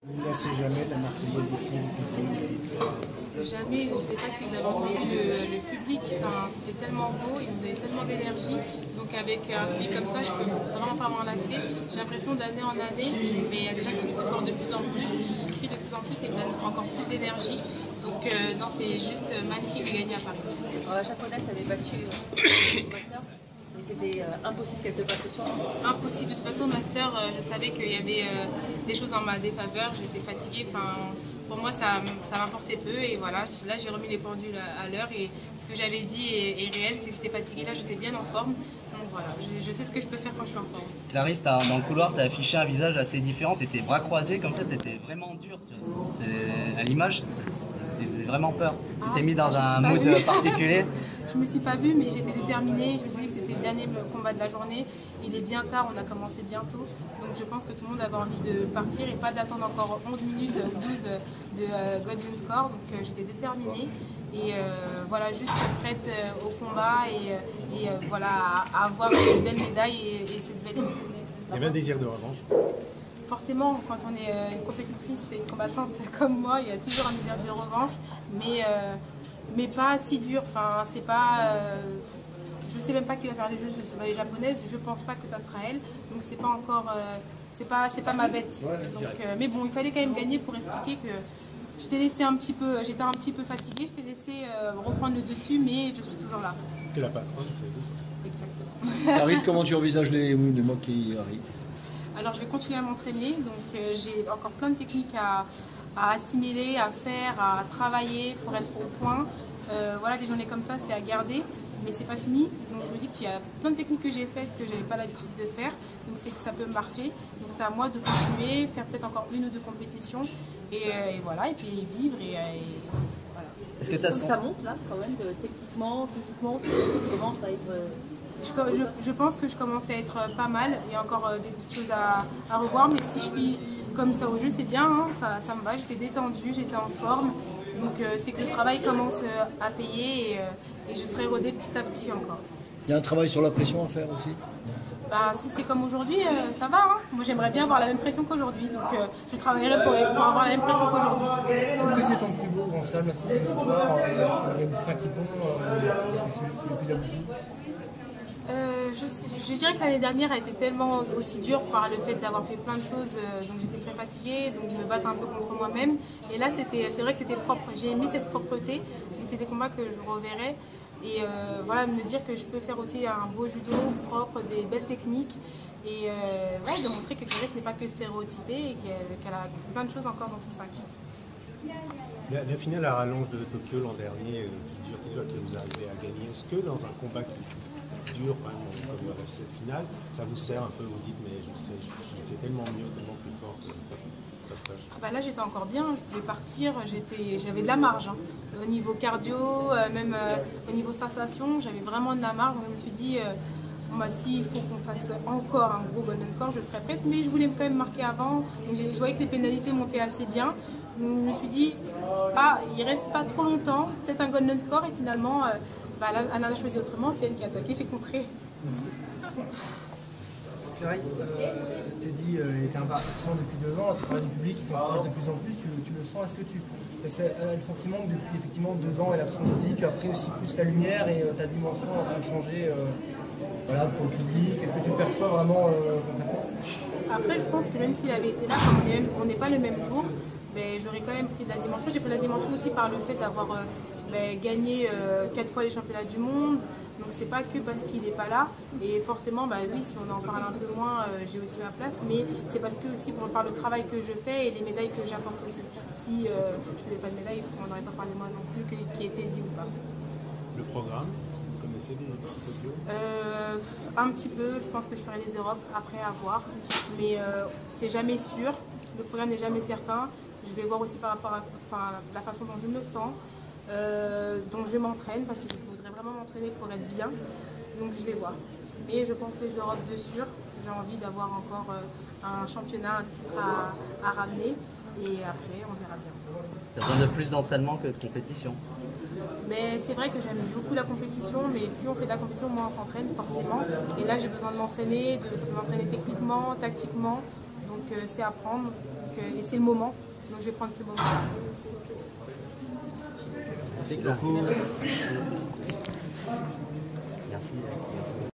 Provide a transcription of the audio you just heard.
Là, c'est jamais la Marseillaise ici. Jamais, je ne sais pas si vous avez entendu le public, enfin, c'était tellement beau, il nous donnait tellement d'énergie. Donc avec un public comme ça, je ne peux vraiment pas m'en lasser. J'ai l'impression d'année en année, mais il y a des gens qui me supportent de plus en plus, ils crient de plus en plus et me donnent encore plus d'énergie. Donc non, c'est juste magnifique de gagner à Paris. Alors, la japonaise avait battu Master, mais c'était impossible qu'elle te batte ce soir. Impossible, de toute façon, Master, je savais qu'il y avait des choses en ma défaveur, j'étais fatiguée. Enfin, pour moi, ça m'importait peu et voilà, là j'ai remis les pendules à l'heure et ce que j'avais dit est réel, c'est que j'étais fatiguée, là j'étais bien en forme. Donc voilà, je sais ce que je peux faire quand je suis en forme. Clarisse, dans le couloir, tu as affiché un visage assez différent, tu étais bras croisés comme ça, tu étais vraiment dur. À l'image, tu faisais vraiment peur. Tu t'es mis dans un mood particulier. Je me suis pas vue, mais j'étais déterminée. Je me suis dit que c'était le dernier combat de la journée. Il est bien tard, on a commencé bientôt. Donc je pense que tout le monde avait envie de partir et pas d'attendre encore 11 minutes, 12 de Golden Score. Donc j'étais déterminée et voilà, juste prête au combat et voilà, à avoir une belle médaille et cette belle équipe. Il y avait un désir de revanche. Forcément, quand on est une compétitrice et une combattante comme moi, il y a toujours un désir de revanche, mais pas si dur. Enfin, c'est pas, je sais même pas qui va faire les jeux sur les japonaises. Je pense pas que ça sera elle, donc c'est pas encore, c'est pas ma bête. Donc, mais bon, il fallait quand même gagner pour expliquer que je t'ai laissé un petit peu, j'étais un petit peu fatiguée, je t'ai laissé reprendre le dessus, mais je suis toujours là. Que la patronne, c'est vous. Exactement. Clarisse, comment tu envisages les mois qui arrivent? Alors je vais continuer à m'entraîner, donc j'ai encore plein de techniques à assimiler, à faire, à travailler pour être au point. Voilà, des journées comme ça, c'est à garder, mais c'est pas fini. Donc je me dis qu'il y a plein de techniques que j'ai faites que j'avais pas l'habitude de faire, donc c'est que ça peut marcher. Donc c'est à moi de continuer, faire peut-être encore une ou deux compétitions, et voilà, et puis vivre et voilà. Est-ce que Donc ça monte là quand même, techniquement, physiquement, tu commences à être... Je pense que je commence à être pas mal. Il y a encore des petites choses à revoir, mais si je suis comme ça au jeu, c'est bien, hein, ça me va. J'étais détendue, j'étais en forme. Donc c'est que le travail commence à payer et je serai rodée petit à petit encore. Il y a un travail sur la pression à faire aussi? Bah, si c'est comme aujourd'hui, ça va. Hein. Moi j'aimerais bien avoir la même pression qu'aujourd'hui. Donc je travaillerai pour avoir la même pression qu'aujourd'hui. Est-ce que c'est ton plus beau grand slam, la 6e victoire? Tu as gagné 5 hippons, c'est celui qui est le plus abouti? Je dirais que l'année dernière a été tellement aussi dure par le fait d'avoir fait plein de choses, donc j'étais très fatiguée, donc je me battais un peu contre moi-même. Et là, c'est vrai que c'était propre, j'ai aimé cette propreté, donc c'est des combats que je reverrai. Et voilà, me dire que je peux faire aussi un beau judo propre, des belles techniques, et ouais, de montrer que Clarisse n'est pas que stéréotypée et qu'elle a plein de choses encore dans son sac. La finale à rallonge de Tokyo l'an dernier, qui dure, que vous arrivez à gagner, est-ce que dans un combat qui dure quand même, comme cette finale, ça vous sert un peu, vous dites mais je fais tellement mieux, tellement plus fort que le stage? Ah bah là j'étais encore bien, je pouvais partir, j'avais de la marge. Hein. Au niveau cardio, même au niveau sensation, j'avais vraiment de la marge. Donc je me suis dit, bon bah s'il faut qu'on fasse encore un gros golden score, je serais prête. Mais je voulais quand même marquer avant, donc je voyais que les pénalités montaient assez bien. Donc je me suis dit, ah il reste pas trop longtemps, peut-être un golden score et finalement... Bah, Anna a choisi autrement, c'est elle qui a attaqué, j'ai contré. Clarisse, tu dit tu es impartisan depuis 2 ans, tu parles du public qui t'encourage de plus en plus, tu le sens, est-ce que tu as le sentiment que depuis effectivement 2 ans et l'absence de télé, tu as pris aussi plus la lumière et ta dimension est en train de changer voilà, pour le public, est-ce que tu le perçois vraiment concrètement? Après, je pense que même s'il avait été là, comme on n'est pas le même jour, mais j'aurais quand même pris de la dimension. J'ai pris la dimension aussi par le fait d'avoir gagné 4 fois les championnats du monde. Donc c'est pas que parce qu'il n'est pas là. Et forcément, bah, oui, si on en parle un peu moins, j'ai aussi ma place. Mais c'est parce que aussi par le travail que je fais et les médailles que j'apporte aussi. Si je ne faisais pas de médailles, on n'aurait pas parlé de moi non plus, qui était dit ou pas. Le programme, vous connaissez d'ici Tokyo? Un petit peu, je pense que je ferai les Europes après à voir. Mais c'est jamais sûr. Le programme n'est jamais certain. Je vais voir aussi par rapport à la façon dont je me sens, dont je m'entraîne, parce que je voudrais vraiment m'entraîner pour être bien. Donc je vais voir. Mais je pense les Europes de sûr. J'ai envie d'avoir encore un championnat, un titre à ramener. Et après, on verra bien. Tu as besoin de plus d'entraînement que de compétition. Mais c'est vrai que j'aime beaucoup la compétition, mais plus on fait de la compétition, moins on s'entraîne forcément. Et là, j'ai besoin de m'entraîner techniquement, tactiquement. Donc c'est à prendre. et c'est le moment, donc je vais prendre ce moment-là. C'est clair.